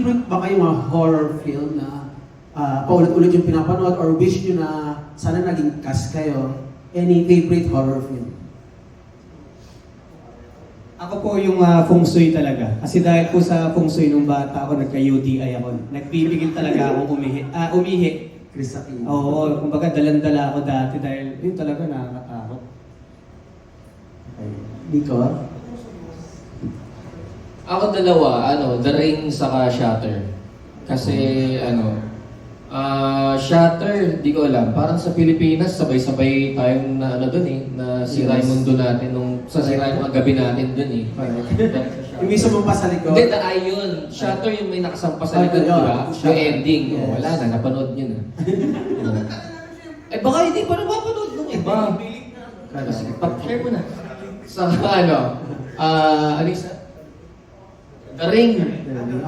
favorite ba kayong mga horror film na paulit-ulit yung pinapanood or wish nyo na sana naging cast kayo? Any favorite horror film? Ako po yung feng shui talaga. Kasi dahil po sa feng shui nung bata ako, nagka-UTI ako. Nagpipigil talaga akong umihi. Chris Aquino. Oo, kumbaga dalan-dala ako dati dahil yun talaga nakakatakot. Okay. Nico? Ako dalawa, The Ring saka Shatter. Kasi Shatter, di ko alam. Parang sa Pilipinas, sabay-sabay tayong na sira yung mundo natin sira yung mga gabi natin dun eh. Yung mismo mong pa sa likod? Hindi, ay yun. Shatter yung may nakasampa sa likod, di ba? Yung ending. Yes. Wala na, napanood nyo na. Baka hindi pa napapanood nung iba. Sige, share mo na. Sa The Ring.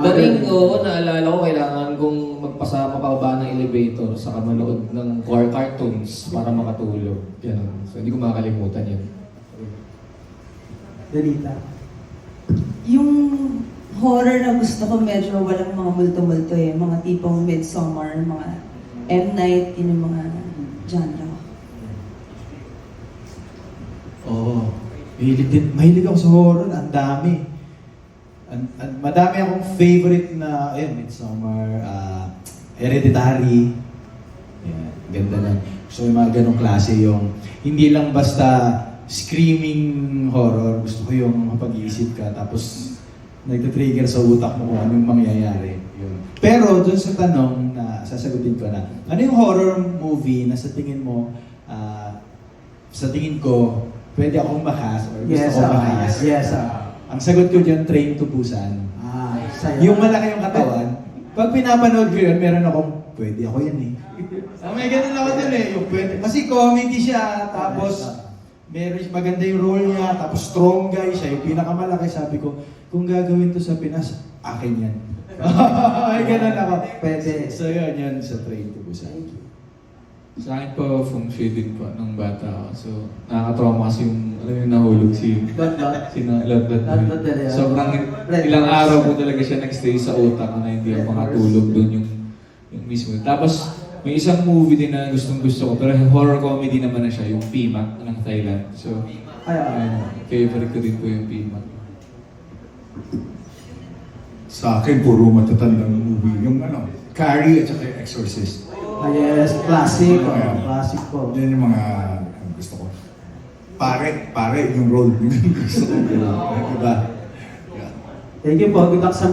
The Ring, oo, naalala ko, kailangan kong magpasama pa ng elevator sa manood ng cartoons para makatulog. Ganun. So, hindi ko makakalimutan yun. Danita? Yung horror na gusto ko medyo walang mga multo-multo eh. Mga tipong Midsommar, mga M. Night, yun yung mga genre. Oo. Mahilig ako sa horror. Ang dami. Madami akong favorite na, Midsommar, Hereditary. Yan, ganda na. So yung mga ganong klase yung, hindi lang basta screaming horror. Gusto ko yung mapag-iisip ka, tapos nagtitrigger sa utak mo kung anong mangyayari. Yun. Pero dun sa tanong na sasagutin ko na, ano yung horror movie na sa tingin mo, sa tingin ko, pwede akong makas or gusto Yes, ko makas? yes. Ang sagot ko dyan, Train to Busan. Sa'yo. Yung malaki yung katawan, pag pinapanood ko yun, meron akong, pwede ako yan eh. May ganun ako dun eh, yung pwede. Kasi comedy siya, tapos meron maganda yung role niya, tapos strong guy siya, yung pinakamalaki. Sabi ko, kung gagawin to sa Pinas, akin yan. Ay, ganun ako. Pwede. So yun sa Train to Busan. Sa akin po, feng shui din po nung bata ako. So, nakaka-trauma kasi yung nahulog si Dot. London. Dot. Sobrang ilang araw po talaga siya nag-stay sa utak na hindi ako makatulog doon yung mismo. Tapos, may isang movie din na gustong-gusto ko, pero horror comedy naman na siya, yung Pimak ng Thailand. So, favorite ko din po yung Pimak. Sa akin, puro matatandang movie. Yung Carrie at saka Exorcist. Yes, classic. Ayan. Classic po. Yan yung mga gusto ko. Pare, yung role. Yung gusto ko. Diba? Yeah. Thank you po. Good luck sa